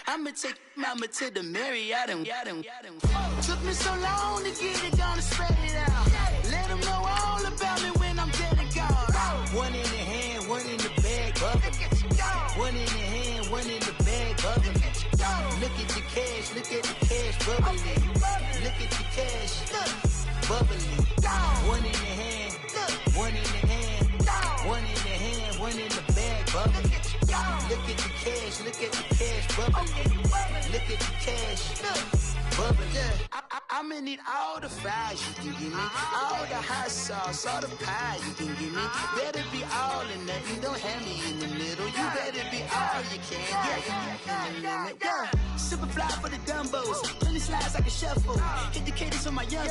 I'ma take mama to the Marriott and took me so long to get it, gonna spread it out. Let them know all about me when I'm dead and gone. One in the hand, one in the bag, bubbling. One in the hand, one in the bag, bubbling. Look at the cash, look at the cash, bubbling. Look at the cash, bubbling. One in the hand, one in the hand, one in the hand, one in the bag, bubbling. Look at the cash, look at the cash, bubbling. Look at the cash, bubbling. I'ma need all the fries you can give me, all the hot sauce, all the pie you can give me. Better be all in nothing, don't have me in the middle. You better be all you can. Yeah. Super fly for the dumbos, plenty slides I can shuffle. Hit the cadence on my young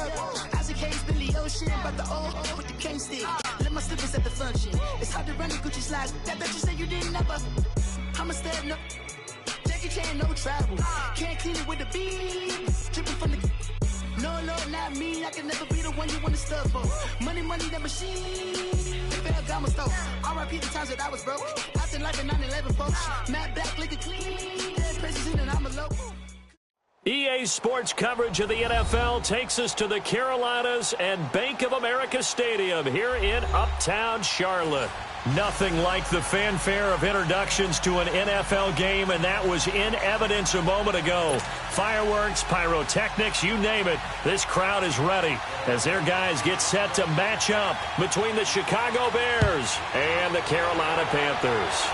Isaac Hayes, Billy Ocean, but the old with the cane stick. Let my slippers at the function. It's hard to run the Gucci slides. That bet you say you didn't never. I'ma stand up. Jackie Chan, no travel. Can't clean it with the beat. Dripping from the. No, not me. I can never be the one you want to stuff for. Money, that machine. Ferragamo stove. R.I.P. the times that I was broke. Acting like a 9/11 folks. Matte black, liquor clean. Dead president and I'm a local. EA Sports coverage of the NFL takes us to the Carolinas and Bank of America Stadium here in Uptown Charlotte. Nothing like the fanfare of introductions to an NFL game, and that was in evidence a moment ago. Fireworks, pyrotechnics, you name it. This crowd is ready as their guys get set to match up between the Chicago Bears and the Carolina Panthers.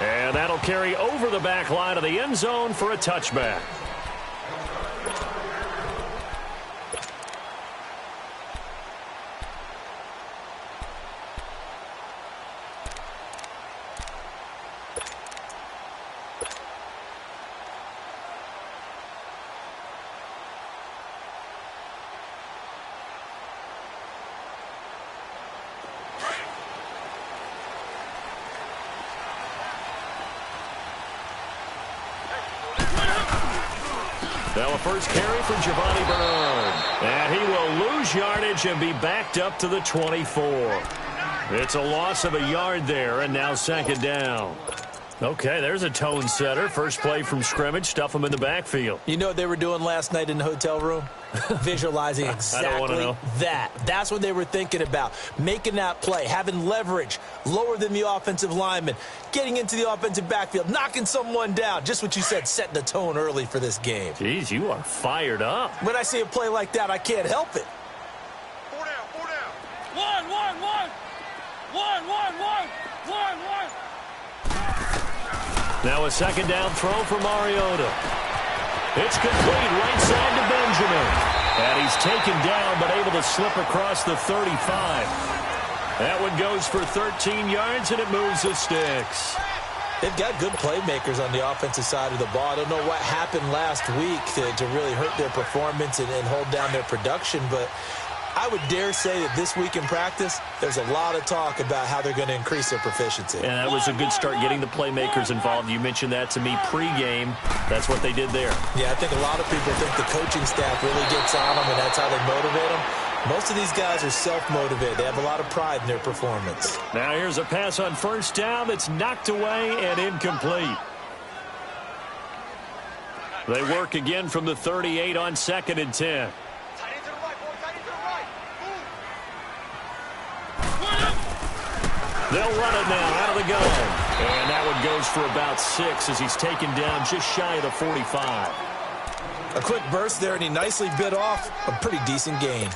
And that'll carry over the back line of the end zone for a touchback. Now a first carry for Giovanni Bernard. And he will lose yardage and be backed up to the 24. It's a loss of a yard there, and now second down. Okay, there's a tone setter. First play from scrimmage, stuff them in the backfield. You know what they were doing last night in the hotel room? Visualizing exactly that. That's what they were thinking about. Making that play, having leverage, lower than the offensive lineman, getting into the offensive backfield, knocking someone down. Just what you said, setting the tone early for this game. Jeez, you are fired up. When I see a play like that, I can't help it. Four down. One. Now a second down throw for Mariota. It's complete right side to Benjamin. And he's taken down but able to slip across the 35. That one goes for 13 yards and it moves the sticks. They've got good playmakers on the offensive side of the ball. I don't know what happened last week to really hurt their performance and hold down their production, but I would dare say that this week in practice, there's a lot of talk about how they're going to increase their proficiency. And that was a good start getting the playmakers involved. You mentioned that to me pregame. That's what they did there. Yeah, I think a lot of people think the coaching staff really gets on them, and that's how they motivate them. Most of these guys are self-motivated. They have a lot of pride in their performance. Now here's a pass on first down that's knocked away and incomplete. They work again from the 38 on 2nd and 10. They'll run it now out of the gun. And that one goes for about 6 as he's taken down just shy of the 45. A quick burst there, and he nicely bit off a pretty decent gain.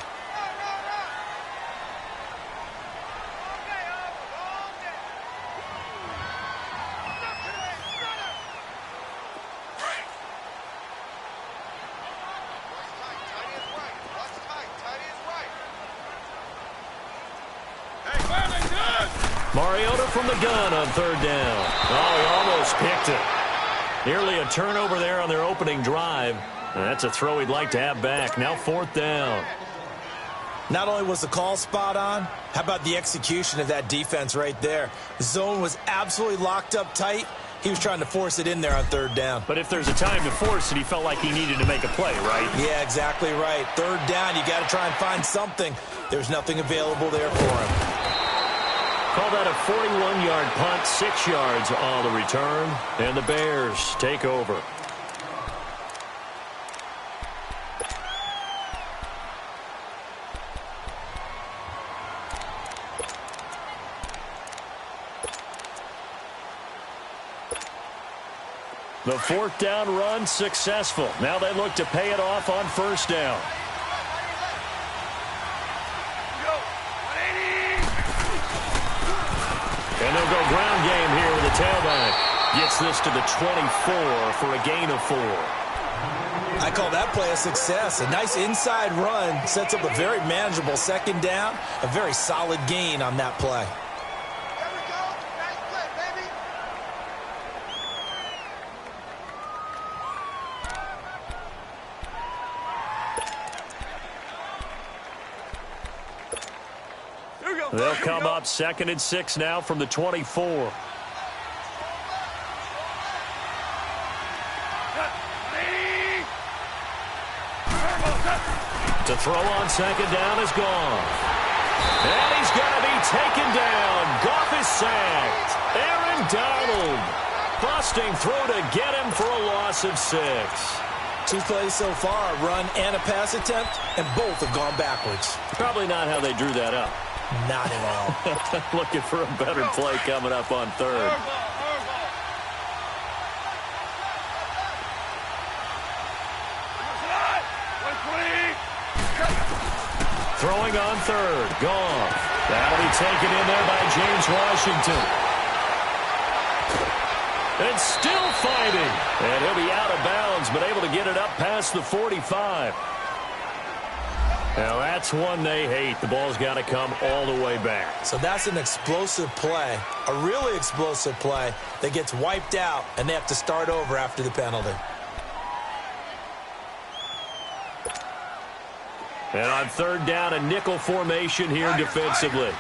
Mariota from the gun on 3rd down. Oh, he almost picked it. Nearly a turnover there on their opening drive. And that's a throw he'd like to have back. Now 4th down. Not only was the call spot on, how about the execution of that defense right there? The zone was absolutely locked up tight. He was trying to force it in there on 3rd down. But if there's a time to force it, he felt like he needed to make a play, right? Yeah, exactly right. 3rd down, you got to try and find something. There's nothing available there for him. Call that a 41-yard punt, 6 yards on the return, and the Bears take over. The 4th down run successful. Now they look to pay it off on 1st down. And they'll go ground game here with the tailback. Gets this to the 24 for a gain of 4. I call that play a success. A nice inside run sets up a very manageable 2nd down. A very solid gain on that play. They'll come up 2nd and 6 now from the 24. To throw on 2nd down is gone. And he's going to be taken down. Goff is sacked. Aaron Donald busting through to get him for a loss of 6. 2 plays so far, a run and a pass attempt, and both have gone backwards. Probably not how they drew that up. Not at all. Looking for a better play coming up on 3rd. Throwing on 3rd. Gone. That'll be taken in there by James Washington. And still fighting. And he'll be out of bounds, but able to get it up past the 45. Now, that's one they hate. The ball's got to come all the way back. So that's an explosive play, a really explosive play that gets wiped out, and they have to start over after the penalty. And on 3rd down, a nickel formation here defensively.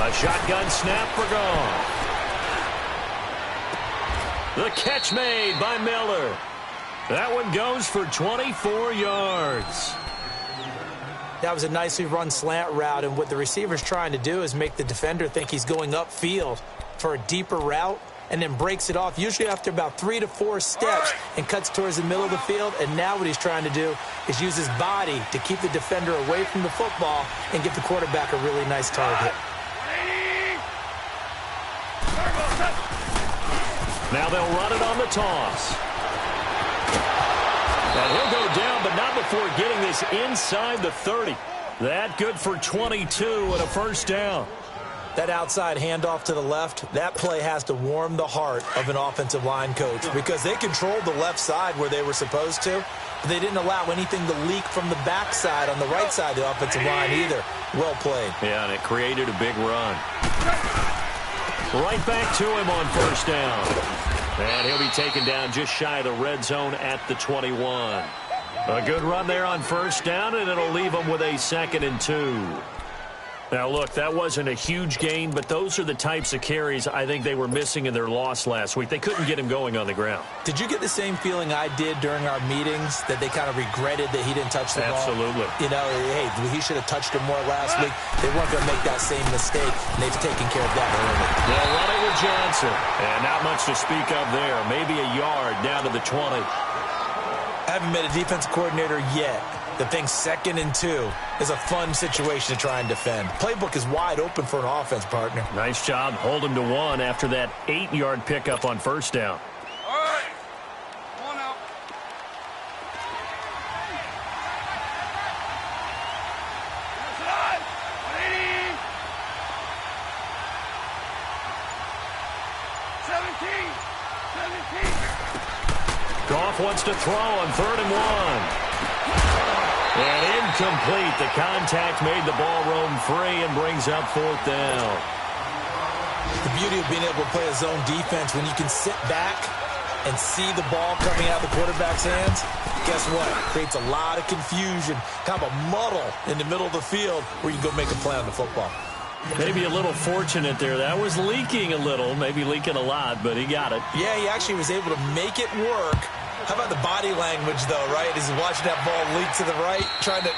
A shotgun snap for Goff. The catch made by Miller. That one goes for 24 yards. That was a nicely run slant route, and what the receiver's trying to do is make the defender think he's going upfield for a deeper route and then breaks it off, usually after about 3 to 4 steps, and cuts towards the middle of the field. And now what he's trying to do is use his body to keep the defender away from the football and give the quarterback a really nice target. Now they'll run it on the toss. And he'll go down, but not before getting this inside the 30. That good for 22 and a 1st down. That outside handoff to the left, that play has to warm the heart of an offensive line coach because they controlled the left side where they were supposed to, but they didn't allow anything to leak from the backside on the right side of the offensive line either. Well played. Yeah, and it created a big run. Right back to him on 1st down. And he'll be taken down just shy of the red zone at the 21. A good run there on 1st down, and it'll leave him with a 2nd and 2. Now, look, that wasn't a huge gain, but those are the types of carries I think they were missing in their loss last week. They couldn't get him going on the ground. Did you get the same feeling I did during our meetings, that they kind of regretted that he didn't touch the ball? Absolutely. You know, hey, he should have touched it more last week. They weren't going to make that same mistake, and they've taken care of that early. They'll run it with Johnson. And not much to speak of there. Maybe a yard down to the 20. I haven't met a defensive coordinator yet that thinks 2nd and 2 is a fun situation to try and defend. Playbook is wide open for an offense, partner. Nice job. Hold him to 1 after that 8-yard pickup on 1st down. All right. Come on out. Inside. 180. 17. Goff wants to throw on 3rd and 1. And incomplete. The contact made the ball roam free and brings up 4th down. The beauty of being able to play a zone defense, when you can sit back and see the ball coming out of the quarterback's hands, guess what? Creates a lot of confusion, kind of a muddle in the middle of the field where you can go make a play on the football. Maybe a little fortunate there. That was leaking a little, maybe leaking a lot, but he got it. Yeah, he actually was able to make it work. How about the body language, though, right? As he's watching that ball leak to the right, trying to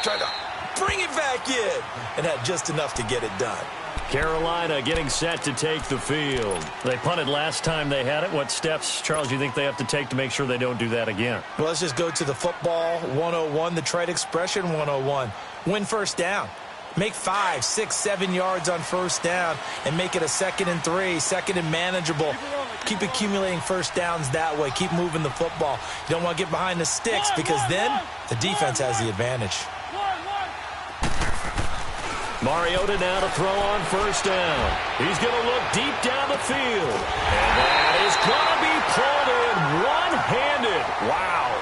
bring it back in, and had just enough to get it done. Carolina getting set to take the field. They punted last time they had it. What steps, Charles, do you think they have to take to make sure they don't do that again? Well, let's just go to the football 101, the trite expression 101. Win first down. Make 5, 6, 7 yards on first down and make it a 2nd and 3, 2nd and manageable. Keep accumulating first downs that way. Keep moving the football. You don't want to get behind the sticks because then the defense has the advantage. Mariota now to throw on first down. He's going to look deep down the field. And that is going to be pulled in one-handed. Wow.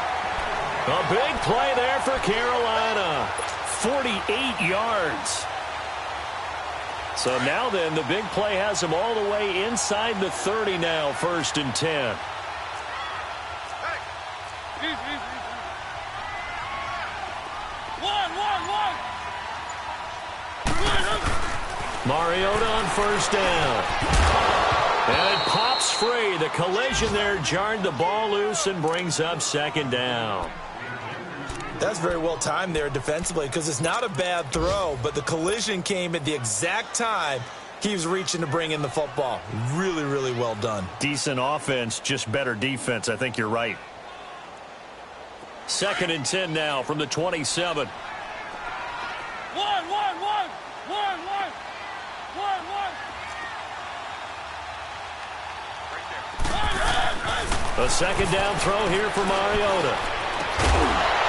A big play there for Carolina. 48 yards. So now then, the big play has him all the way inside the 30 now, 1st and 10. Mariota on first down. And it pops free. The collision there jarred the ball loose and brings up 2nd down. That's very well timed there defensively because it's not a bad throw, but the collision came at the exact time he was reaching to bring in the football. Really, really well done. Decent offense, just better defense. I think you're right. 2nd and 10 now from the 27. A 2nd down throw here for Mariota.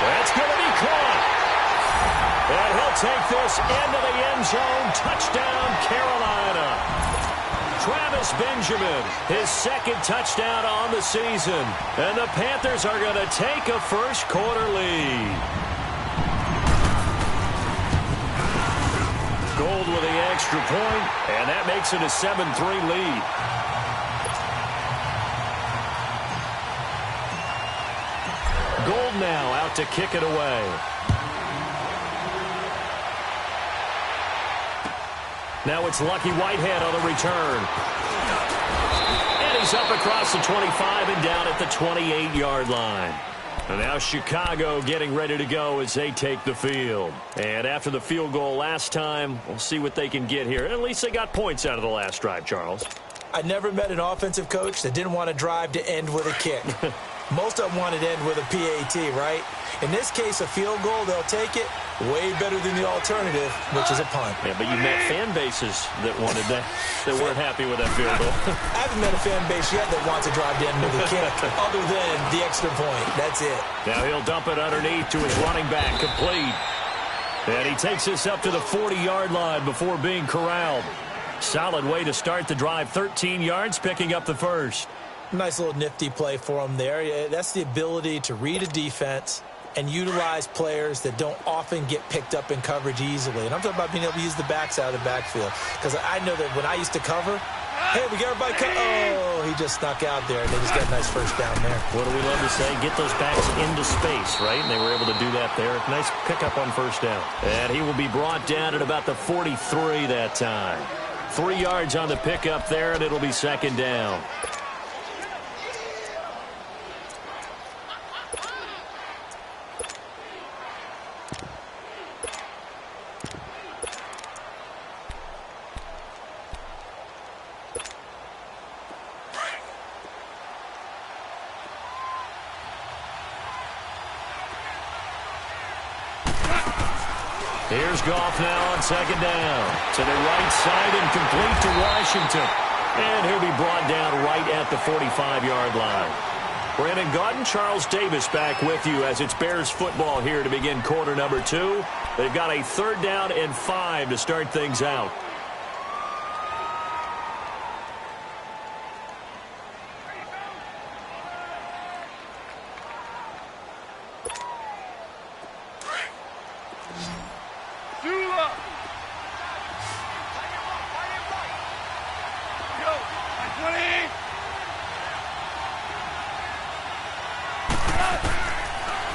That's going to be caught. And he'll take this into the end zone. Touchdown, Carolina. Travis Benjamin, his 2nd touchdown on the season. And the Panthers are going to take a first-quarter lead. Gold with the extra point, and that makes it a 7-3 lead. Gold now out to kick it away. Now it's Lucky Whitehead on the return. And he's up across the 25 and down at the 28-yard line. And now Chicago getting ready to go as they take the field. And after the field goal last time, we'll see what they can get here. At least they got points out of the last drive, Charles. I never met an offensive coach that didn't want to drive to end with a kick. Most of them wanted to end with a PAT, right? In this case, a field goal, they'll take it. Way better than the alternative, which is a punt. Yeah, but you met fan bases that wanted that, that weren't happy with that field goal. I haven't met a fan base yet that wants to drive to end with a kick, other than the extra point. That's it. Now he'll dump it underneath to his running back, complete. And he takes this up to the 40-yard line before being corralled. Solid way to start the drive. 13 yards, picking up the first. Nice little nifty play for him there. Yeah, that's the ability to read a defense and utilize players that don't often get picked up in coverage easily. And I'm talking about being able to use the backs out of the backfield. Because I know that when I used to cover, hey, we got everybody oh, he just snuck out there, and they just got a nice first down there. What do we love to say? Get those backs into space, right? And they were able to do that there. Nice pickup on first down. And he will be brought down at about the 43 that time. 3 yards on the pickup there, and it'll be 2nd down. Here's Goff now on 2nd down. To the right side and complete to Washington. And he'll be brought down right at the 45-yard line. Brandon Gaudin, Charles Davis back with you as it's Bears football here to begin quarter number 2. They've got a 3rd down and 5 to start things out.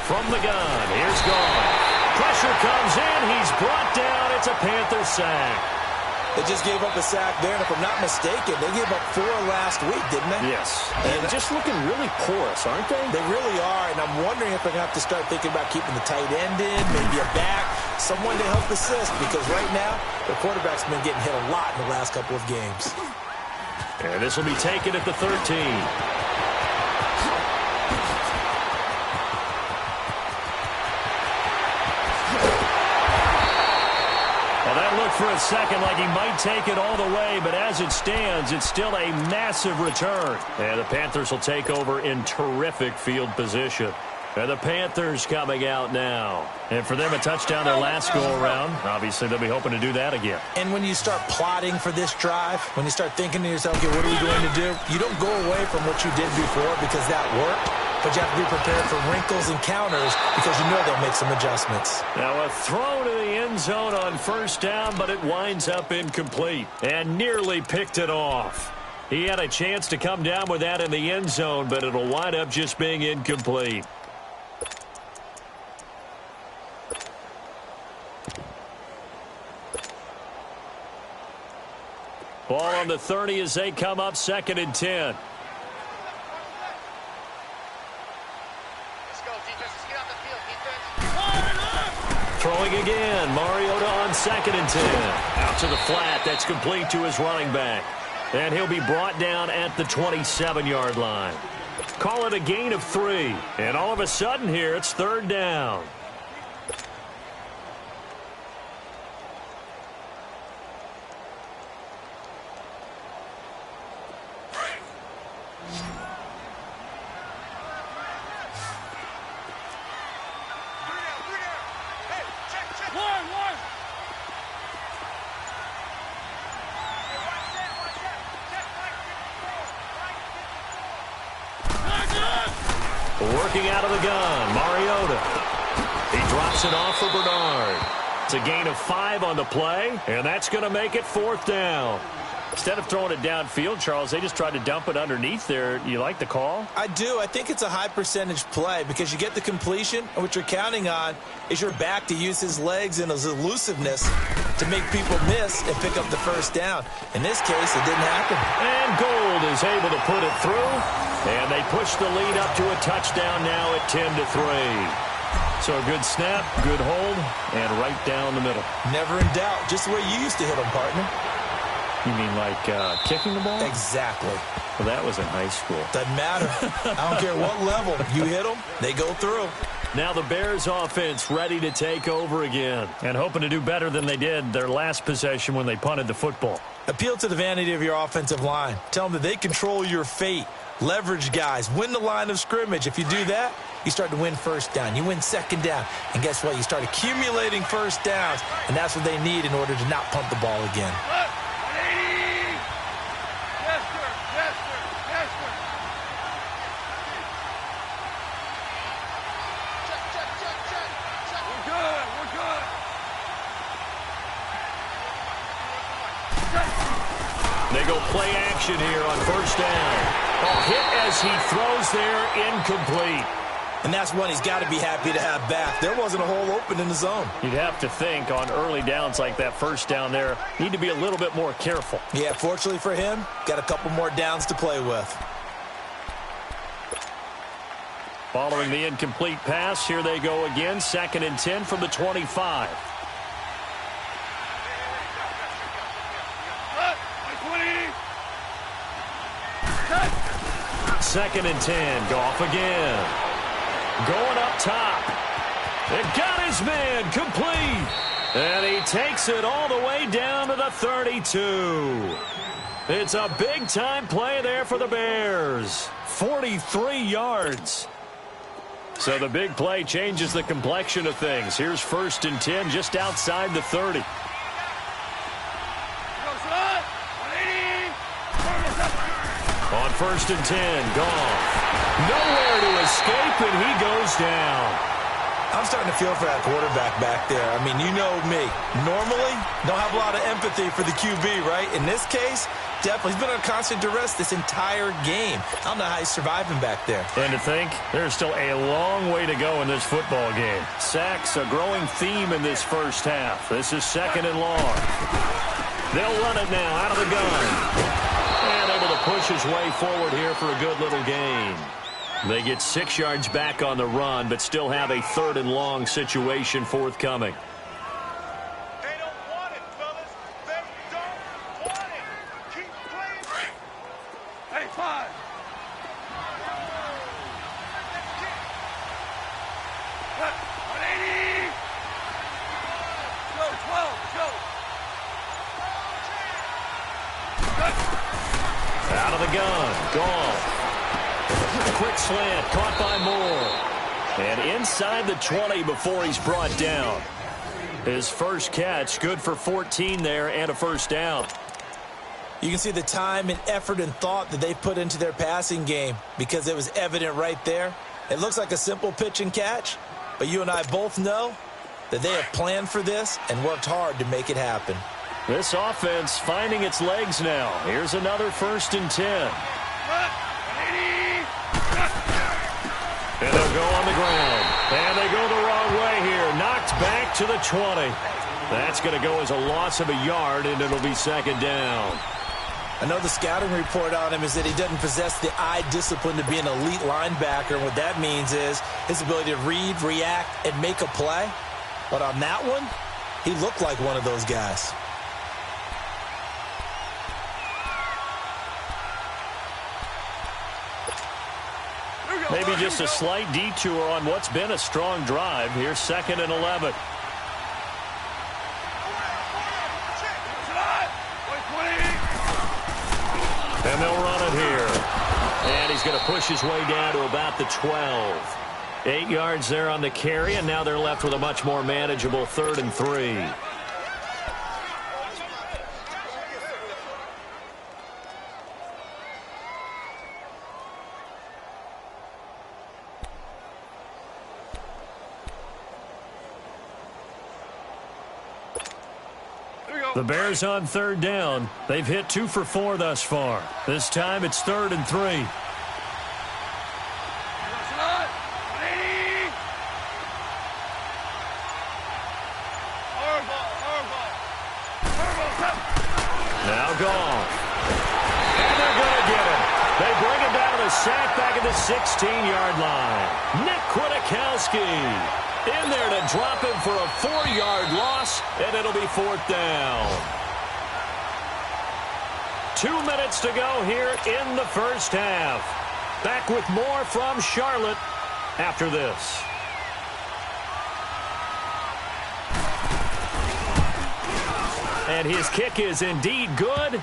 From the gun, here's Goff. Pressure comes in. He's brought down. It's a Panther sack. They just gave up a sack there, and if I'm not mistaken, they gave up 4 last week, didn't they? Yes. And just looking really porous, aren't they? They really are, and I'm wondering if they're going to have to start thinking about keeping the tight end in, maybe a back, someone to help assist, because right now, their quarterback's been getting hit a lot in the last couple of games. And this will be taken at the 13. For a second like he might take it all the way, but as it stands, it's still a massive return. And the Panthers will take over in terrific field position. And the Panthers coming out now. And for them, a touchdown their last go-around. Obviously, they'll be hoping to do that again. And when you start plotting for this drive, when you start thinking to yourself, okay, what are we going to do? You don't go away from what you did before because that worked. But you have to be prepared for wrinkles and counters because you know they'll make some adjustments. Now a throw to the end zone on first down, but it winds up incomplete and nearly picked it off. He had a chance to come down with that in the end zone, but it'll wind up just being incomplete. Ball on the 30 as they come up 2nd and 10. Throwing again. Mariota on 2nd and 10. Out to the flat. That's complete to his running back. And he'll be brought down at the 27-yard line. Call it a gain of 3. And all of a sudden here, it's 3rd down. Working out of the gun, Mariota. He drops it off for Bernard. It's a gain of 5 on the play, and that's going to make it 4th down. Instead of throwing it downfield, Charles, they just tried to dump it underneath there. You like the call? I do. I think it's a high percentage play because you get the completion, and what you're counting on is your back to use his legs and his elusiveness to make people miss and pick up the first down. In this case, it didn't happen. And Gold is able to put it through, and they push the lead up to a touchdown now at 10-3. So a good snap, good hold, and right down the middle. Never in doubt. Just the way you used to hit them, partner. You mean like kicking the ball? Exactly. Well, that was in high school. Doesn't matter. I don't care what level. You hit them, they go through. Now the Bears offense ready to take over again and hoping to do better than they did their last possession when they punted the football. Appeal to the vanity of your offensive line. Tell them that they control your fate. Leverage guys. Win the line of scrimmage. If you do that, you start to win first down. You win second down. And guess what? You start accumulating first downs, and that's what they need in order to not punt the ball again. They go play action here on first down. Oh, hit as he throws there, incomplete. And that's one he's got to be happy to have back. There wasn't a hole open in the zone. You'd have to think on early downs like that first down there, need to be a little bit more careful. Yeah, fortunately for him, got a couple more downs to play with. Following the incomplete pass, here they go again, 2nd and 10 from the 25. Second and 10. Goff again. Going up top. It got his man complete. And he takes it all the way down to the 32. It's a big-time play there for the Bears. 43 yards. So the big play changes the complexion of things. Here's 1st and 10 just outside the 30. On 1st and 10, Goff. Nowhere to escape, and he goes down. I'm starting to feel for that quarterback back there. I mean, you know me. Normally, don't have a lot of empathy for the QB, right? In this case, definitely. He's been on constant duress this entire game. I don't know how he's surviving back there. And to think, there's still a long way to go in this football game. Sacks, a growing theme in this first half. This is 2nd and long. They'll run it now out of the gun. And able to push his way forward here for a good little gain. They get 6 yards back on the run, but still have a 3rd and long situation forthcoming. They don't want it, fellas. They don't want it. Keep playing. Hey, 5. What? 180. Go, 12. Go. Out of the gun. Goff. Quick slant. Caught by Moore. And inside the 20 before he's brought down. His first catch, good for 14 there and a first down. You can see the time and effort and thought that they put into their passing game because it was evident right there. It looks like a simple pitch and catch, but you and I both know that they have planned for this and worked hard to make it happen. This offense finding its legs now. Here's another 1st and 10. And they'll go on the ground. And they go the wrong way here. Knocked back to the 20. That's going to go as a loss of a yard, and it'll be 2nd down. I know the scouting report on him is that he doesn't possess the eye discipline to be an elite linebacker. And what that means is his ability to read, react, and make a play. But on that one, he looked like one of those guys. Maybe just a slight detour on what's been a strong drive. Here's 2nd and 11. And they'll run it here. And he's going to push his way down to about the 12. 8 yards there on the carry, and now they're left with a much more manageable 3rd and 3. The Bears on 3rd down. They've hit 2 for 4 thus far. This time it's 3rd and 3. Now Goff. And they're going to get him. They bring him down to the sack back at the 16-yard line. Nick Kwiatkowski in there to drop him for a 4-yard loss, and it'll be 4th down. 2 minutes to go here in the first half. Back with more from Charlotte after this. And his kick is indeed good.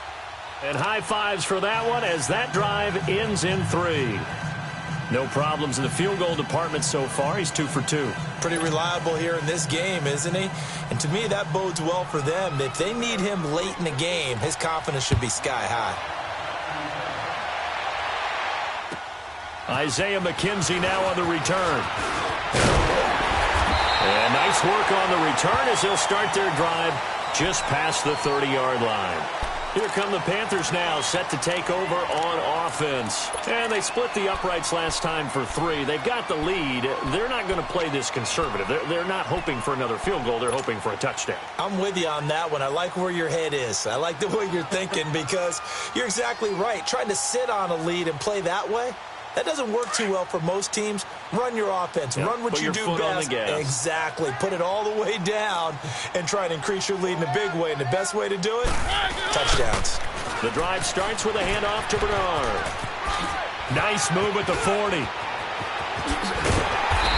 And high fives for that one as that drive ends in 3. No problems in the field goal department so far. He's 2 for 2. Pretty reliable here in this game, isn't he? And to me, that bodes well for them. If they need him late in the game, his confidence should be sky high. Isaiah McKenzie now on the return. And nice work on the return as they'll start their drive just past the 30-yard line. Here come the Panthers now, set to take over on offense. And they split the uprights last time for 3. They've got the lead. They're not going to play this conservative. They're not hoping for another field goal. They're hoping for a touchdown. I'm with you on that one. I like where your head is. I like the way you're thinking because you're exactly right. Trying to sit on a lead and play that way, that doesn't work too well for most teams. Run your offense. Yep. Run what you do best. Exactly. Put it all the way down and try and increase your lead in a big way. And the best way to do it, touchdowns. The drive starts with a handoff to Bernard. Nice move at the 40.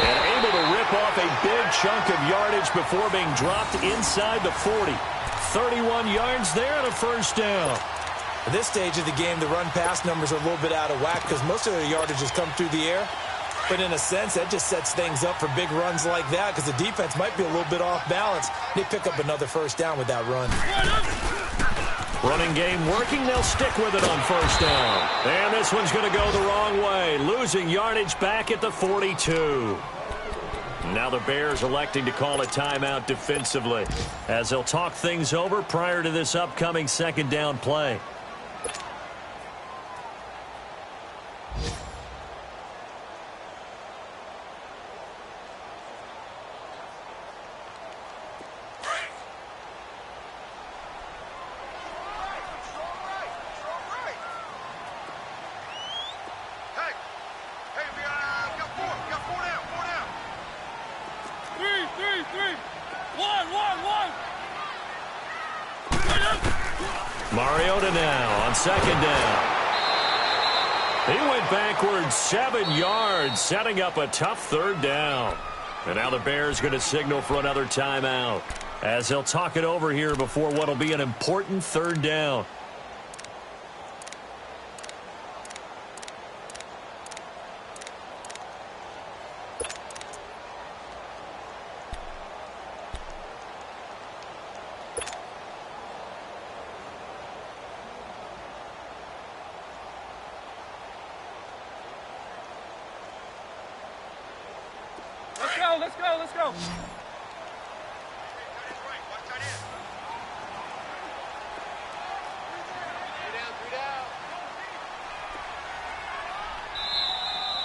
And able to rip off a big chunk of yardage before being dropped inside the 40. 31 yards there and a first down. At this stage of the game, the run-pass numbers are a little bit out of whack because most of their yardage has come through the air. But in a sense, that just sets things up for big runs like that because the defense might be a little bit off balance. They pick up another first down with that run. Running game working. They'll stick with it on first down. And this one's going to go the wrong way. Losing yardage back at the 42. Now the Bears electing to call a timeout defensively as they'll talk things over prior to this upcoming second down play. Mariota now on second down. He went backwards 7 yards, setting up a tough third down. And now the Bears going to signal for another timeout, as they'll talk it over here before what will be an important third down. Let's go.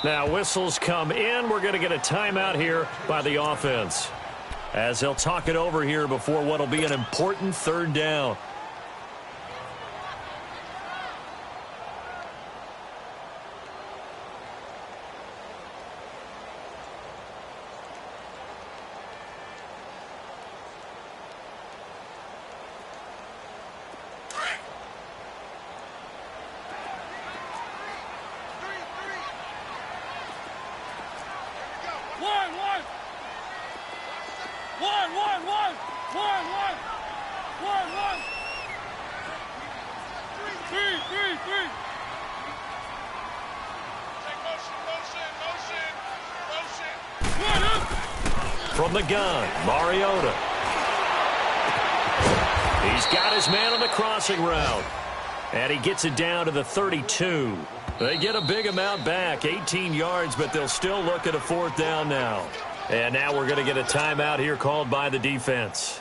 Now whistles come in. We're going to get a timeout here by the offense, as they'll talk it over here before what will be an important third down. From the gun, Mariota. He's got his man on the crossing route. And he gets it down to the 32. They get a big amount back, 18 yards, but they'll still look at a fourth down now. And now we're going to get a timeout here called by the defense.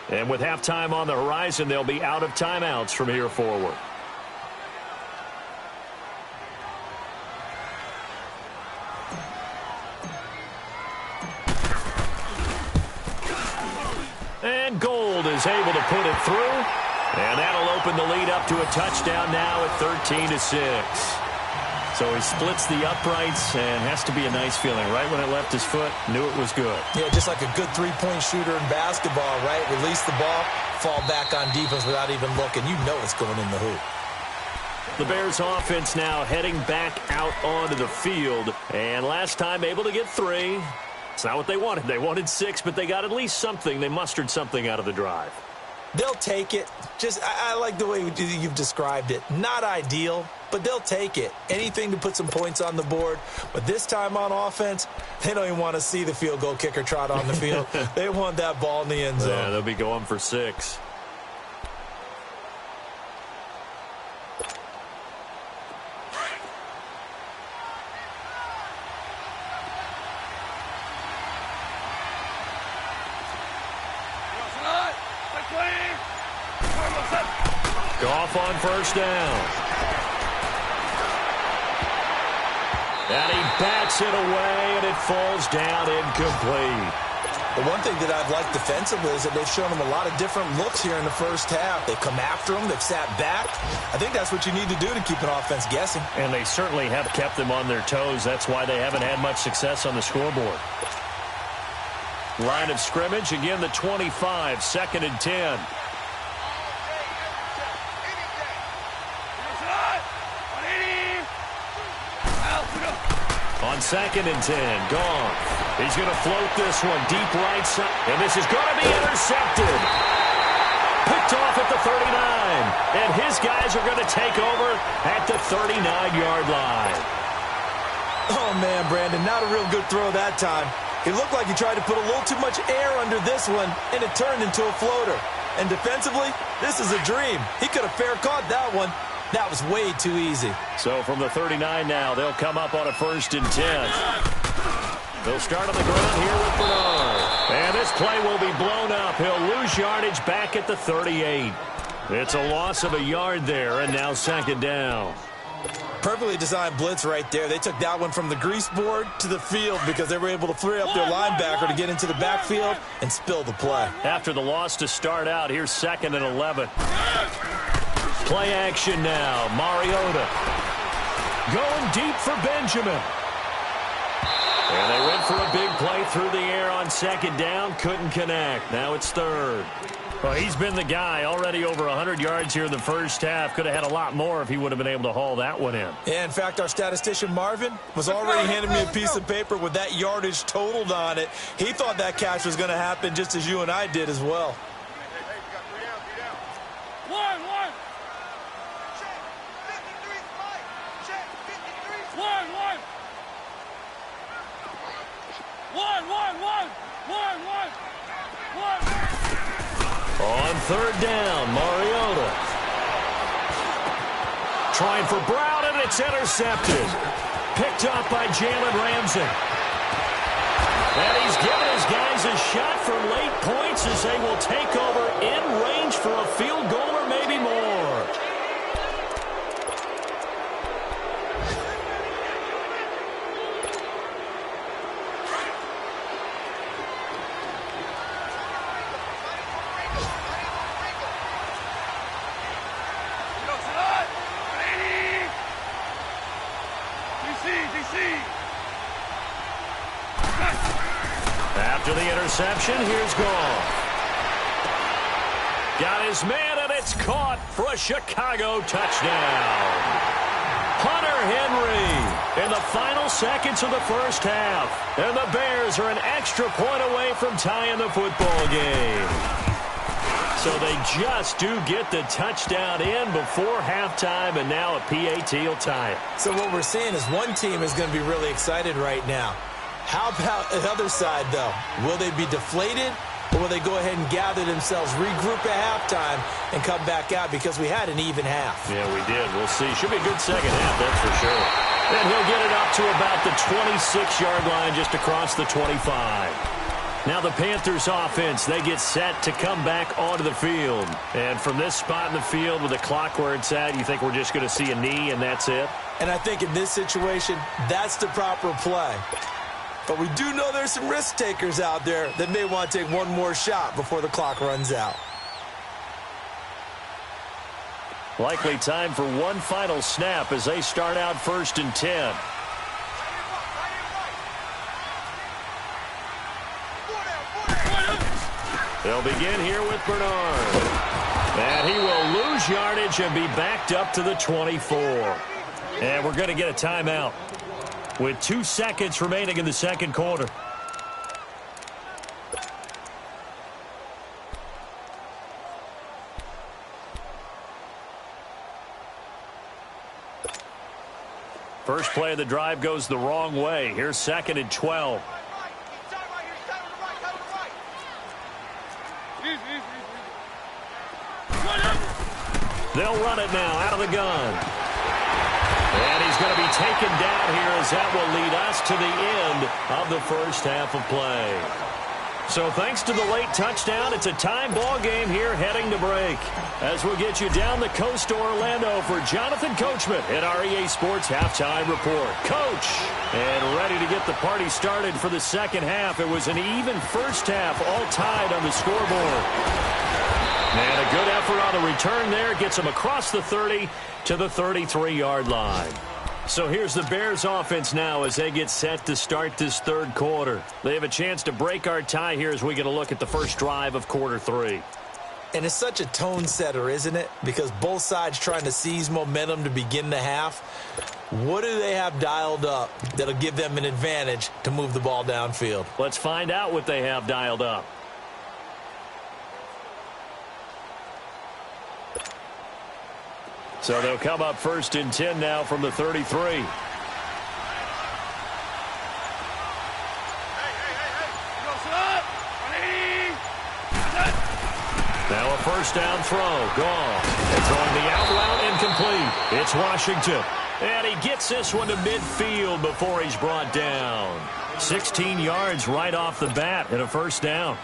And with halftime on the horizon, they'll be out of timeouts from here forward. And Gold is able to put it through. And that'll open the lead up to a touchdown now at 13-6. So he splits the uprights, and has to be a nice feeling. Right when it left his foot, knew it was good. Yeah, just like a good three-point shooter in basketball, right? Release the ball, fall back on defense without even looking. You know it's going in the hoop. The Bears offense now heading back out onto the field. And last time able to get 3. It's not what they wanted. They wanted 6, but they got at least something. They mustered something out of the drive. They'll take it. I like the way you've described it. Not ideal, but they'll take it. Anything to put some points on the board. But this time on offense, they don't even want to see the field goal kicker trot on the field. They want that ball in the end zone. Yeah, they'll be going for 6. Goff on first down. And he bats it away, and it falls down incomplete. The one thing that I've liked defensively is that they've shown them a lot of different looks here in the first half. They've come after them. They've sat back. I think that's what you need to do to keep an offense guessing. And they certainly have kept them on their toes. That's why they haven't had much success on the scoreboard. Line of scrimmage, again, the 25, 2nd and 10. On 2nd and 10, Goff. He's going to float this one deep right side. And this is going to be intercepted. Picked off at the 39. And his guys are going to take over at the 39-yard line. Oh, man, Brandon, not a real good throw that time. It looked like he tried to put a little too much air under this one, and it turned into a floater. And defensively, this is a dream. He could have fair caught that one. That was way too easy. So from the 39 now, they'll come up on a 1st and 10. They'll start on the ground here with Bernard. And this play will be blown up. He'll lose yardage back at the 38. It's a loss of a yard there, and now 2nd down. Perfectly designed blitz right there. They took that one from the grease board to the field because they were able to free up their linebacker to get into the backfield and spill the play. After the loss to start out, here's 2nd and 11. Play action now. Mariota going deep for Benjamin. And they went for a big play through the air on second down. Couldn't connect. Now it's third. Well, he's been the guy. Already over 100 yards here in the first half. Could have had a lot more if he would have been able to haul that one in. Yeah, in fact, our statistician Marvin was already handing me a piece of paper with that yardage totaled on it. He thought that catch was going to happen just as you and I did as well. On third down, Mariota. Trying for Brown, and it's intercepted. Picked up by Jalen Ramsey. And he's given his guys a shot for late points as they will take over in range for a field goal or maybe more. After the interception, here's Goff. Got his man, and it's caught for a Chicago touchdown. Hunter Henry in the final seconds of the first half. And the Bears are an extra point away from tying the football game. So they just do get the touchdown in before halftime, and now a PAT will tie it. So what we're seeing is one team is going to be really excited right now. How about the other side, though? Will they be deflated, or will they go ahead and gather themselves, regroup at halftime, and come back out because we had an even half? Yeah, we did. We'll see. Should be a good second half, that's for sure. And he'll get it up to about the 26-yard line, just across the 25. Now the Panthers offense, they get set to come back onto the field. And from this spot in the field with the clock where it's at, you think we're just going to see a knee and that's it? And I think in this situation, that's the proper play. But we do know there's some risk takers out there that may want to take one more shot before the clock runs out. Likely time for one final snap as they start out 1st and 10. They'll begin here with Bernard. And he will lose yardage and be backed up to the 24. And we're going to get a timeout with 2 seconds remaining in the second quarter. First play of the drive goes the wrong way. Here's 2nd and 12. They'll run it now out of the gun. And he's going to be taken down here as that will lead us to the end of the first half of play. So thanks to the late touchdown, it's a time ball game here heading to break. As we'll get you down the coast to Orlando for Jonathan Coachman at our EA Sports Halftime Report. Coach, and ready to get the party started for the second half. It was an even first half, all tied on the scoreboard. And a good effort on the return there. Gets him across the 30 to the 33-yard line. So here's the Bears offense now as they get set to start this third quarter. They have a chance to break our tie here as we get a look at the first drive of quarter 3. And it's such a tone setter, isn't it? Because both sides trying to seize momentum to begin the half. What do they have dialed up that'll give them an advantage to move the ball downfield? Let's find out what they have dialed up. So they'll come up 1st and 10 now from the 33. Now a first down throw. Gone. And throwing the out route incomplete. It's Washington. And he gets this one to midfield before he's brought down. 16 yards right off the bat and a first down.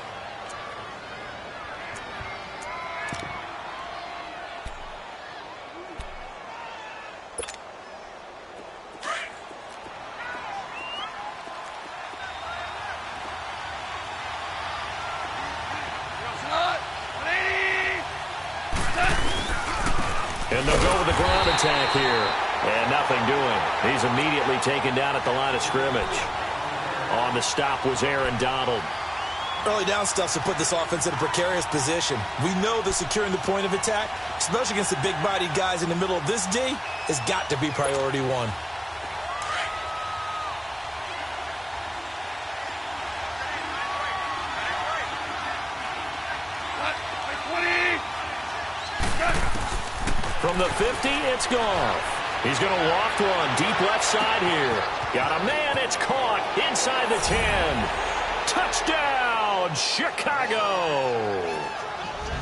And they'll go with the ground attack here. And nothing doing. He's immediately taken down at the line of scrimmage. On the stop was Aaron Donald. Early down stuff to put this offense in a precarious position. We know that securing the point of attack, especially against the big-bodied guys in the middle of this D, has got to be priority one. From the 50, it's gone. He's going to walk one deep left side here. Got a man, it's caught inside the 10. Touchdown, Chicago.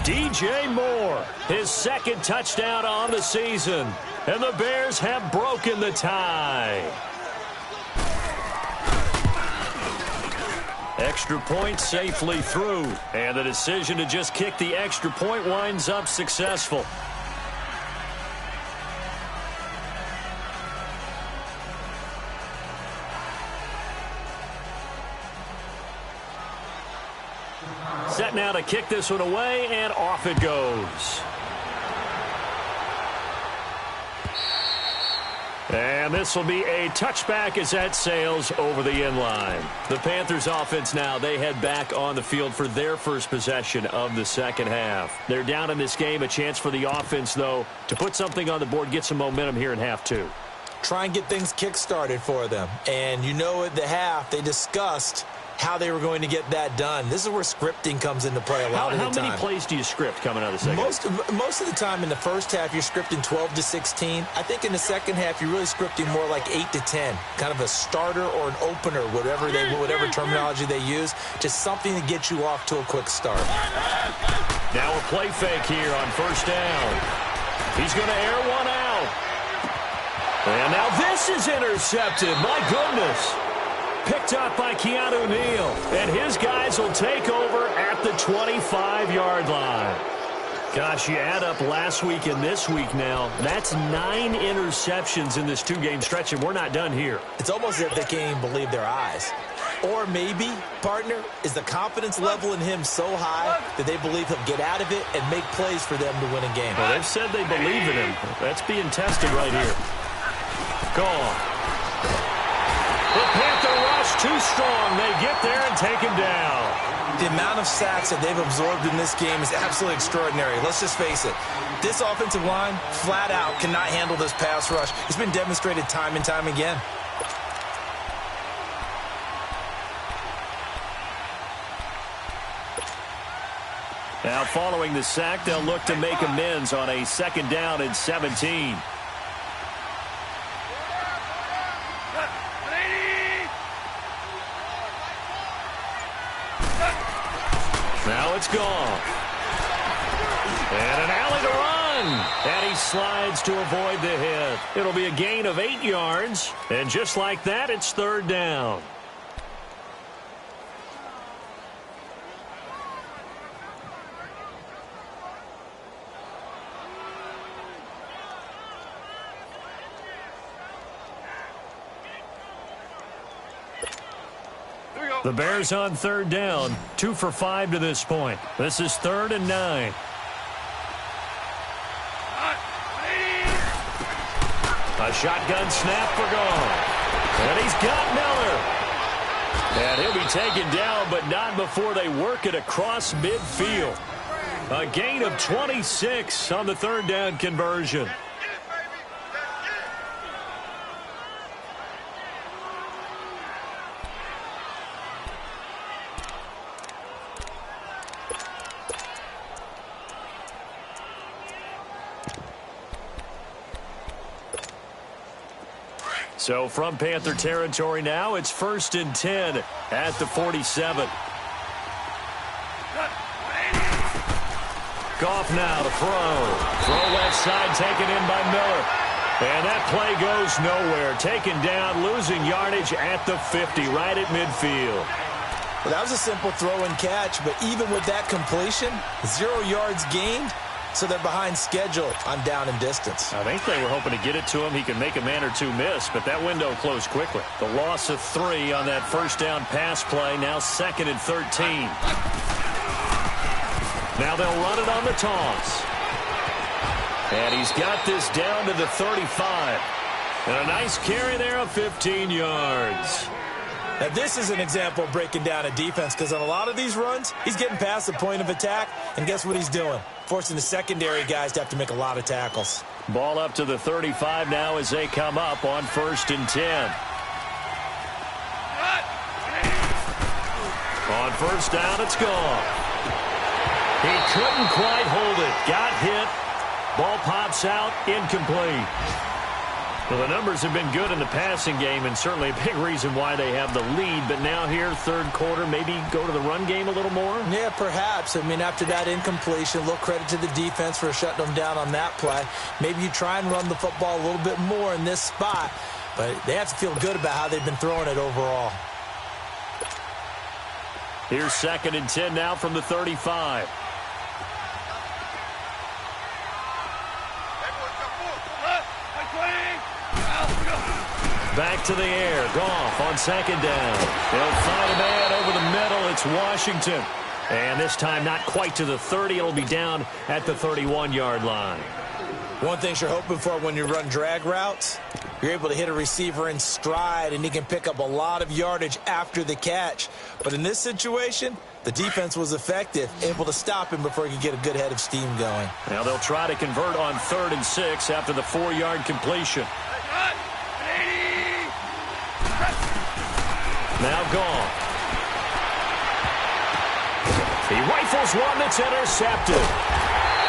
DJ Moore, his second touchdown on the season. And the Bears have broken the tie. Extra point safely through. And the decision to just kick the extra point winds up successful. Set now to kick this one away, and off it goes. And this will be a touchback as that sails over the end line. The Panthers offense now, they head back on the field for their first possession of the second half. They're down in this game. A chance for the offense, though, to put something on the board, get some momentum here in half two. Try and get things kick-started for them. And you know at the half, they discussed how they were going to get that done. This is where scripting comes into play a lot of the time. How many plays do you script coming out of the second half? Most of the time in the first half, you're scripting 12 to 16. I think in the second half, you're really scripting more like 8 to 10. Kind of a starter or an opener, whatever terminology they use. Just something to get you off to a quick start. Now a play fake here on first down. He's going to air one out. And now this is intercepted. My goodness. Picked up by Keanu Neal. And his guys will take over at the 25-yard line. Gosh, you add up last week and this week now. That's 9 interceptions in this two-game stretch, and we're not done here. It's almost as if they can't even believe their eyes. Or maybe, partner, is the confidence level in him so high that they believe he'll get out of it and make plays for them to win a game. Well, they've said they believe in him. That's being tested right here. Gone. The Panther rush too strong. They get there and take him down. The amount of sacks that they've absorbed in this game is absolutely extraordinary. Let's just face it. This offensive line, flat out, cannot handle this pass rush. It's been demonstrated time and time again. Now following the sack, they'll look to make amends on a second down and 17. Now it's gone. And an alley to run. And he slides to avoid the hit. It'll be a gain of 8 yards. And just like that, it's third down. The Bears on third down, 2 for 5 to this point. This is 3rd and 9. A shotgun snap for gone. And he's got Miller. And he'll be taken down, but not before they work it across midfield. A gain of 26 on the third down conversion. So from Panther territory now, it's 1st and 10 at the 47. Goff now to throw. Throw left side taken in by Miller. And that play goes nowhere. Taken down, losing yardage at the 50, right at midfield. Well, that was a simple throw and catch, but even with that completion, 0 yards gained. So they're behind schedule on down and distance. I think they were hoping to get it to him. He could make a man or two miss, but that window closed quickly. The loss of 3 on that first down pass play. Now 2nd and 13. Now they'll run it on the toss. And he's got this down to the 35. And a nice carry there of 15 yards. Now, this is an example of breaking down a defense because on a lot of these runs, he's getting past the point of attack, and guess what he's doing? Forcing the secondary guys to have to make a lot of tackles. Ball up to the 35 now as they come up on 1st and 10. On 1st down, it's gone. He couldn't quite hold it. Got hit. Ball pops out, incomplete. Well, the numbers have been good in the passing game, and certainly a big reason why they have the lead. But now here, 3rd quarter, maybe go to the run game a little more? Yeah, perhaps. I mean, after that incompletion, a little credit to the defense for shutting them down on that play. Maybe you try and run the football a little bit more in this spot, but they have to feel good about how they've been throwing it overall. Here's 2nd and 10 now from the 35. Back to the air. Goff on 2nd down. They'll find a man over the middle. It's Washington. And this time not quite to the 30. It'll be down at the 31-yard line. One thing you're hoping for when you run drag routes, you're able to hit a receiver in stride, and he can pick up a lot of yardage after the catch. But in this situation, the defense was effective, able to stop him before he could get a good head of steam going. Now they'll try to convert on 3rd and 6 after the 4-yard completion. Now gone. He rifles one that's intercepted.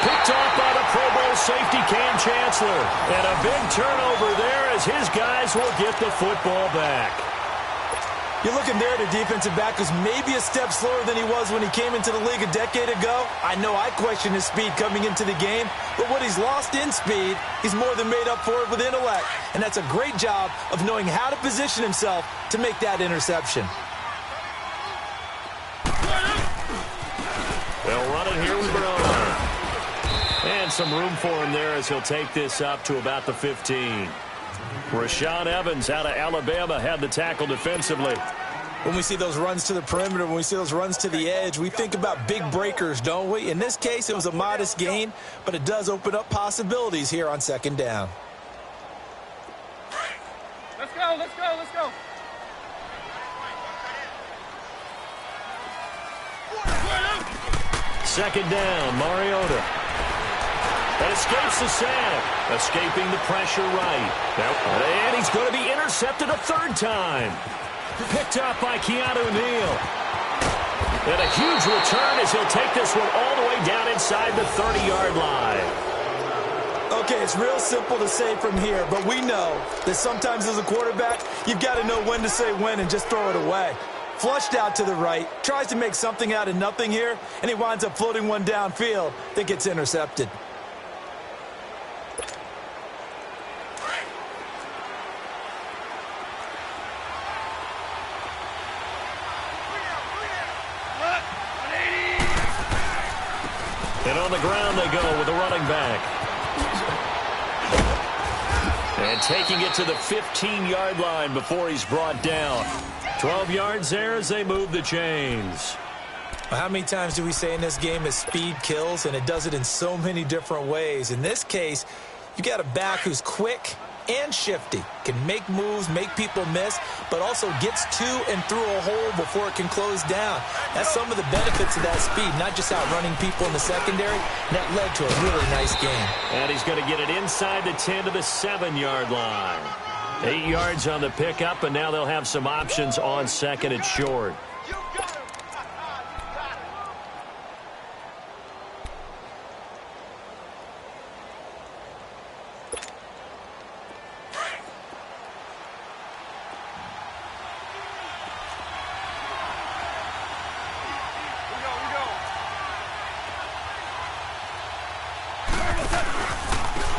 Picked off by the Pro Bowl safety Cam Chancellor. And a big turnover there as his guys will get the football back. You're looking there at a defensive back who's maybe a step slower than he was when he came into the league a decade ago. I know I questioned his speed coming into the game, but what he's lost in speed, he's more than made up for it with intellect. And that's a great job of knowing how to position himself to make that interception. They'll run it here with Brown. And some room for him there as he'll take this up to about the 15. Rashaan Evans out of Alabama had the tackle defensively. When we see those runs to the perimeter, when we see those runs to the edge, we think about big breakers, don't we? In this case, it was a modest gain, but it does open up possibilities here on 2nd down. Let's go, let's go, let's go. 2nd down, Mariota. That escapes the sack. Escaping the pressure right. And he's going to be intercepted a 3rd time. Picked up by Keanu Neal. And a huge return as he'll take this one all the way down inside the 30-yard line. Okay, it's real simple to say from here, but we know that sometimes as a quarterback, you've got to know when to say when and just throw it away. Flushed out to the right, tries to make something out of nothing here, and he winds up floating one downfield that gets intercepted. And on the ground they go with the running back. And taking it to the 15-yard line before he's brought down. 12 yards there as they move the chains. How many times do we say in this game that speed kills, and it does it in so many different ways? In this case, you got a back who's quick and shifty, can make moves, make people miss, but also gets to and through a hole before it can close down. That's some of the benefits of that speed, not just outrunning people in the secondary. And that led to a really nice game. And he's going to get it inside the 10 to the 7-yard line. 8 yards on the pickup, and now they'll have some options on 2nd and short.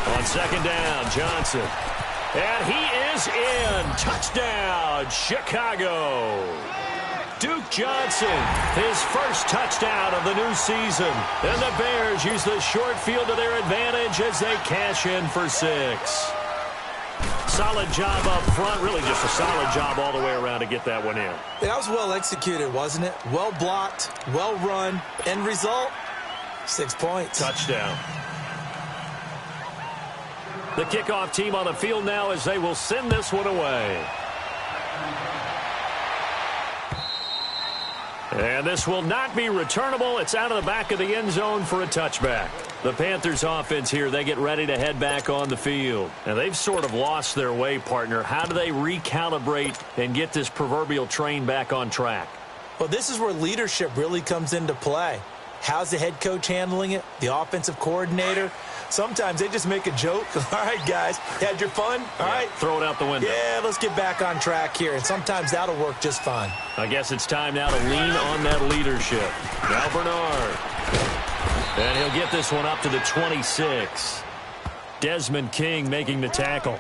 On 2nd down, Johnson. And he is in. Touchdown, Chicago. Duke Johnson, his first touchdown of the new season. And the Bears use the short field to their advantage as they cash in for 6. Solid job up front. Really just a solid job all the way around to get that one in. That was well executed, wasn't it? Well blocked, well run. End result, 6 points. Touchdown. The kickoff team on the field now as they will send this one away. And this will not be returnable. It's out of the back of the end zone for a touchback. The Panthers offense here, they get ready to head back on the field. And they've sort of lost their way, partner. How do they recalibrate and get this proverbial train back on track? Well, this is where leadership really comes into play. How's the head coach handling it? The offensive coordinator? Sometimes they just make a joke. All right, guys, had your fun? All right. Throw it out the window. Yeah, let's get back on track here. And sometimes that'll work just fine. I guess it's time now to lean on that leadership. Now Bernard. And he'll get this one up to the 26. Desmond King making the tackle.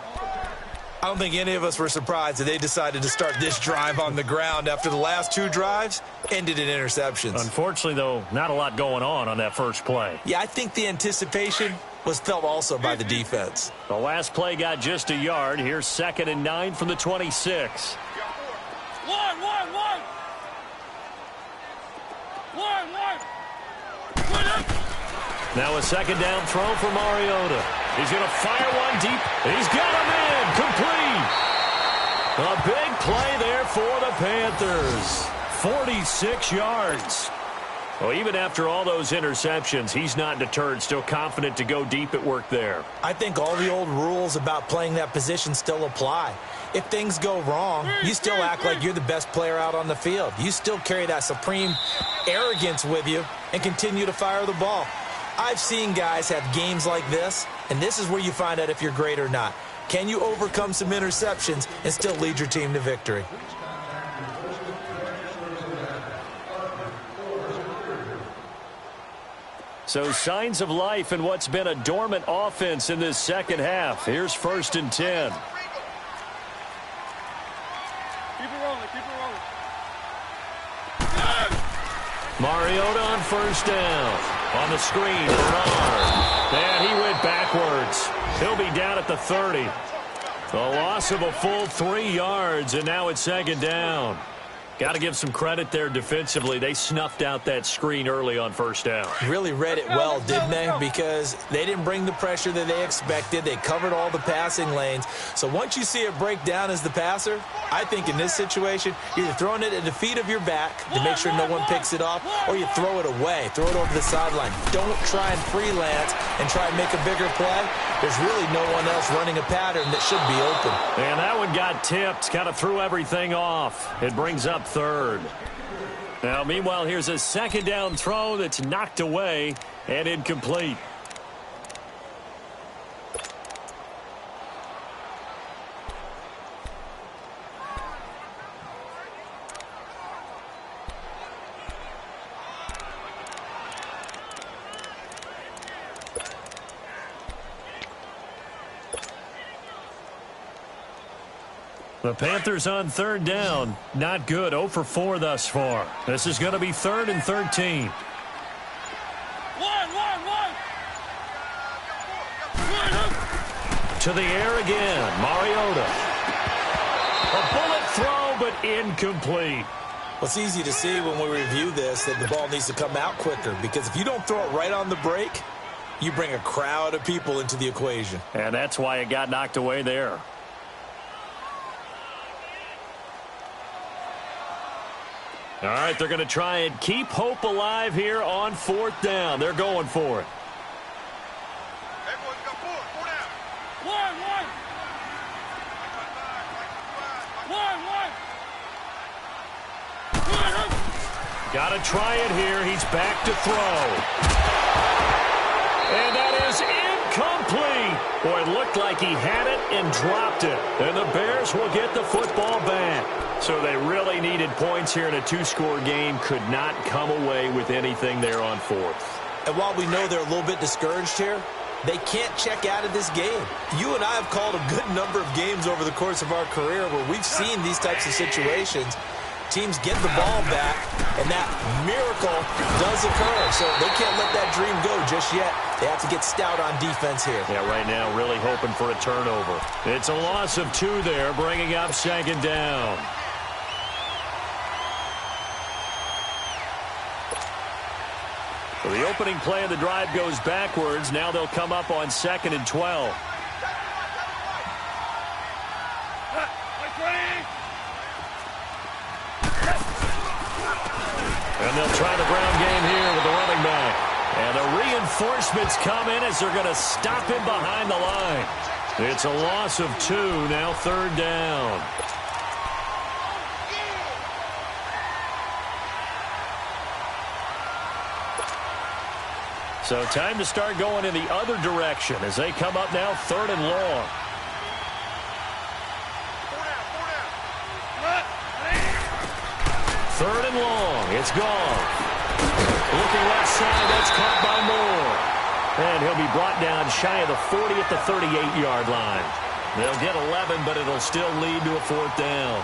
I don't think any of us were surprised that they decided to start this drive on the ground after the last two drives ended in interceptions. Unfortunately, though, not a lot going on that first play. Yeah, I think the anticipation was felt also by the defense. The last play got just a yard. Here's 2nd and 9 from the 26. One. Now a 2nd down throw for Mariota. He's going to fire one deep. He's got him in. Complete. A big play there for the Panthers. 46 yards. Well, even after all those interceptions, he's not deterred, still confident to go deep at work there. I think all the old rules about playing that position still apply. If things go wrong, you still act like you're the best player out on the field. You still carry that supreme arrogance with you and continue to fire the ball. I've seen guys have games like this, and this is where you find out if you're great or not. Can you overcome some interceptions and still lead your team to victory? So signs of life in what's been a dormant offense in this second half. Here's 1st and 10. Keep it rolling. Mariota on 1st down. On the screen, Bernard. And he went backwards. He'll be down at the 30. The loss of a full 3 yards, and now it's 2nd down. Got to give some credit there defensively. They snuffed out that screen early on 1st down. Really read it well, didn't they? Because they didn't bring the pressure that they expected. They covered all the passing lanes. So once you see it break down as the passer, I think in this situation, you're either throwing it at the feet of your back to make sure no one picks it off, or you throw it away, throw it over the sideline. Don't try and freelance and try and make a bigger play. There's really no one else running a pattern that should be open. And that one got tipped, kind of threw everything off. It brings up 3rd. Now, meanwhile, here's a 2nd down throw that's knocked away and incomplete. The Panthers on 3rd down. Not good. 0 for 4 thus far. This is going to be 3rd and 13. One. To the air again. Mariota. A bullet throw, but incomplete. Well, it's easy to see when we review this that the ball needs to come out quicker, because if you don't throw it right on the break, you bring a crowd of people into the equation. And that's why it got knocked away there. All right, they're going to try and keep hope alive here on 4th down. They're going for it. Everyone's got 4 down. One. Got to try it here. He's back to throw. And that is incomplete. Boy, it looked like he had it and dropped it. And the Bears will get the football back. So they really needed points here in a 2-score game. Could not come away with anything there on 4th. And while we know they're a little bit discouraged here, they can't check out of this game. You and I have called a good number of games over the course of our career where we've seen these types of situations. Teams get the ball back, and that miracle does occur. So they can't let that dream go just yet. They have to get stout on defense here. Yeah, right now really hoping for a turnover. It's a loss of 2 there, bringing up 2nd down. So the opening play of the drive goes backwards. Now they'll come up on 2nd and 12. And they'll try the ground game here with the running back. And the reinforcements come in as they're going to stop him behind the line. It's a loss of 2, now 3rd down. So time to start going in the other direction as they come up now 3rd and long. Third and long. It's gone. Looking left side. That's caught by Moore. And he'll be brought down shy of the 40 at the 38-yard line. They'll get 11, but it'll still lead to a 4th down.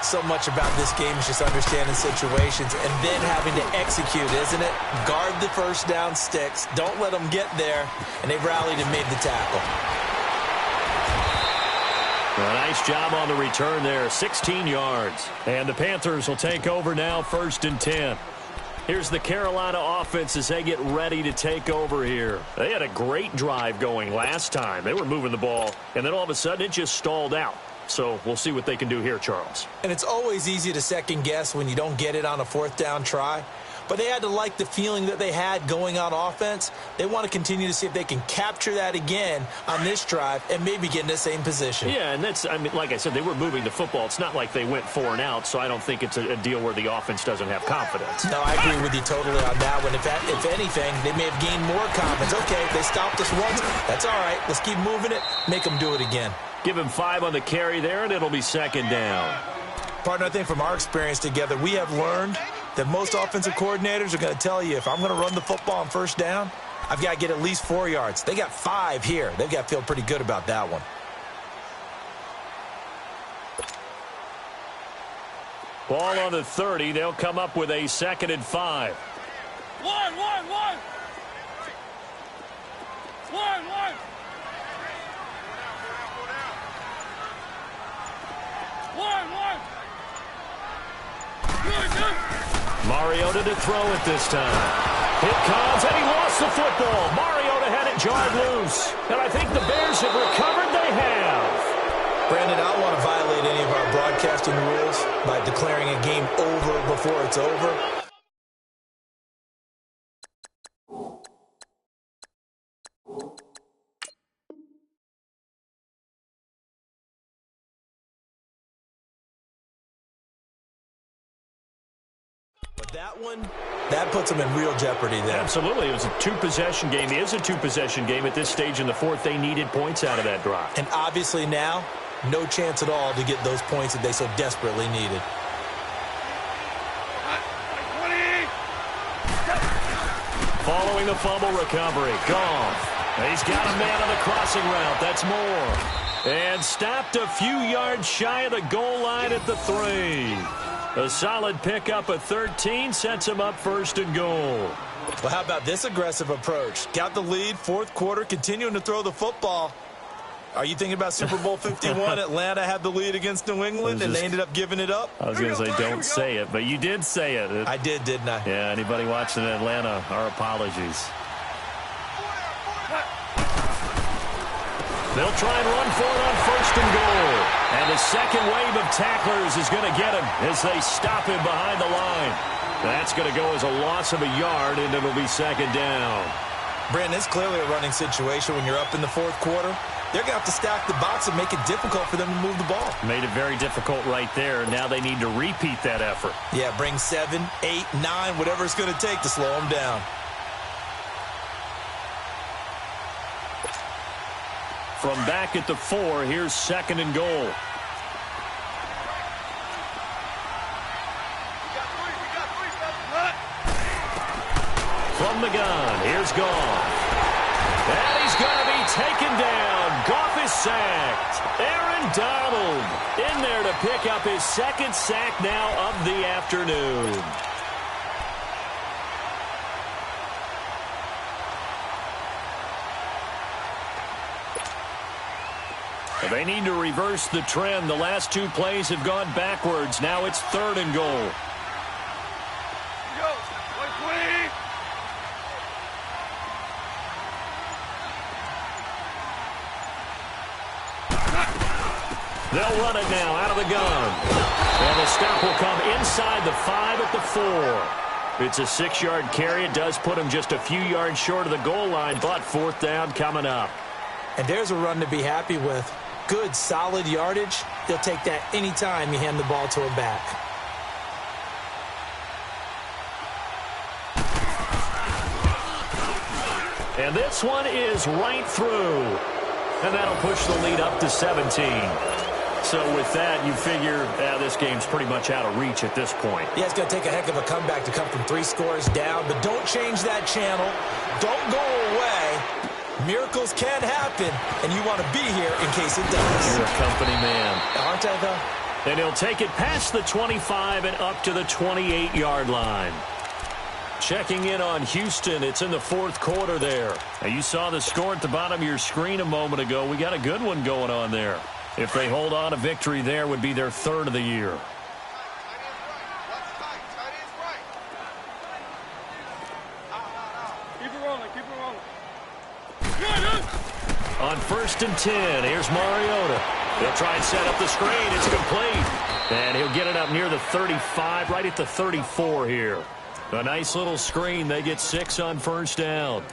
So much about this game is just understanding situations and then having to execute, isn't it? Guard the first down sticks. Don't let them get there. And they've rallied and made the tackle. A nice job on the return there, 16 yards. And the Panthers will take over now, 1st and 10. Here's the Carolina offense as they get ready to take over here. They had a great drive going last time. They were moving the ball, and then all of a sudden it just stalled out. So we'll see what they can do here, Charles. And it's always easy to second guess when you don't get it on a 4th down try. But they had to like the feeling that they had going on offense. They want to continue to see if they can capture that again on this drive and maybe get in the same position. Yeah, and that's, I mean, like I said, they were moving the football. It's not like they went 4 and out, so I don't think it's a deal where the offense doesn't have confidence. No, I agree with you totally on that one. If anything, they may have gained more confidence. Okay, they stopped us once. That's all right. Let's keep moving it. Make them do it again. Give him 5 on the carry there, and it'll be 2nd down. Partner, I think from our experience together, we have learned that most offensive coordinators are going to tell you, if I'm going to run the football on 1st down, I've got to get at least 4 yards. They got 5 here. They've got to feel pretty good about that one. Ball on the 30. They'll come up with a 2nd and 5. One. Mariota to throw it this time. Here comes, and he lost the football. Mariota had it jarred loose. And I think the Bears have recovered. They have. Brandon, I don't want to violate any of our broadcasting rules by declaring a game over before it's over. But that one, that puts them in real jeopardy there. Absolutely. It was a 2-possession game. It is a 2-possession game at this stage in the 4th. They needed points out of that drive. And obviously now, no chance at all to get those points that they so desperately needed. Following the fumble recovery. Goff. He's got a man on the crossing route. That's Moore. And stopped a few yards shy of the goal line at the 3. A solid pickup of 13 sets him up 1st and goal. Well, how about this aggressive approach? Got the lead, 4th quarter, continuing to throw the football. Are you thinking about Super Bowl 51? Atlanta had the lead against New England, and they ended up giving it up? I was going to say, don't say it, but you did say it. I did, didn't I? Yeah, anybody watching in Atlanta, our apologies. They'll try and run for it on 1st and goal. And the second wave of tacklers is going to get him as they stop him behind the line. That's going to go as a loss of a yard, and it'll be 2nd down. Brandon, it's clearly a running situation when you're up in the 4th quarter. They're going to have to stack the box and make it difficult for them to move the ball. Made it very difficult right there. Now they need to repeat that effort. Yeah, bring 7, 8, 9, whatever it's going to take to slow them down. From back at the 4, here's 2nd and goal. From the gun, here's Goff. And he's going to be taken down. Goff is sacked. Aaron Donald in there to pick up his 2nd sack now of the afternoon. They need to reverse the trend. The last 2 plays have gone backwards. Now it's 3rd and goal. They'll run it now out of the gun. And the stop will come inside the 5 at the 4. It's a 6-yard carry. It does put him just a few yards short of the goal line, but 4th down coming up. And there's a run to be happy with. Good, solid yardage. He'll take that anytime you hand the ball to him back. And this one is right through. And that'll push the lead up to 17. So with that, you figure this game's pretty much out of reach at this point. Yeah, it's going to take a heck of a comeback to come from 3 scores down, but don't change that channel. Don't go away. Miracles can happen, and you want to be here in case it does. You're a company man. Aren't I, though? And he'll take it past the 25 and up to the 28-yard line. Checking in on Houston. It's in the 4th quarter there. Now, you saw the score at the bottom of your screen a moment ago. We got a good one going on there. If they hold on, a victory there would be their 3rd of the year. On 1st and 10, here's Mariota. He'll try and set up the screen. It's complete. And he'll get it up near the 35, right at the 34 here. A nice little screen. They get 6 on 1st down.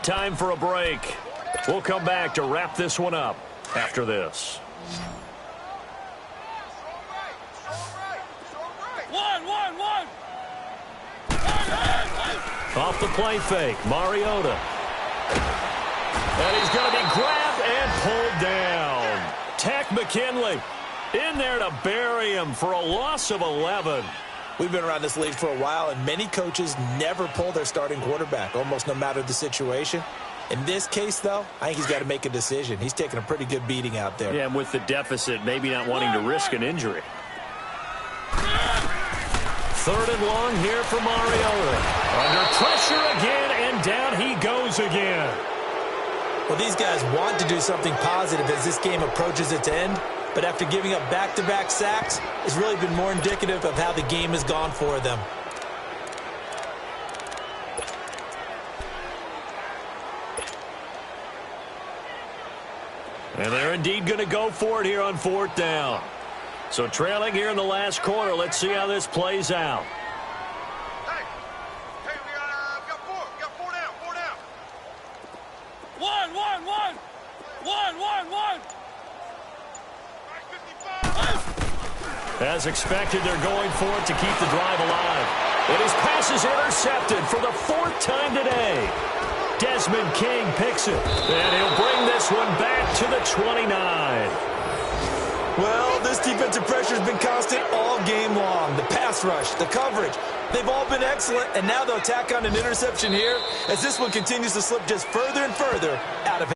Time for a break. We'll come back to wrap this one up after this. Off the play fake, Mariota. And he's going to be grabbed and pulled down. Tech McKinley in there to bury him for a loss of 11. We've been around this league for a while, and many coaches never pull their starting quarterback, almost no matter the situation. In this case, though, I think he's got to make a decision. He's taking a pretty good beating out there. Yeah, and with the deficit, maybe not wanting to risk an injury. 3rd and long here for Mariota. Under pressure again, and down he goes again. Well, these guys want to do something positive as this game approaches its end, but after giving up back-to-back sacks, it's really been more indicative of how the game has gone for them. And they're indeed going to go for it here on 4th down. So trailing here in the last quarter. Let's see how this plays out. Hey, we got 4. We got 4 down. 4 down. One. 55. As expected, they're going for it to keep the drive alive. And his pass is intercepted for the 4th time today. Desmond King picks it, and he'll bring this one back to the 29. Well, this defensive pressure has been constant all game long. The pass rush, the coverage, they've all been excellent, and now they'll tack on an interception here as this one continues to slip just further and further out of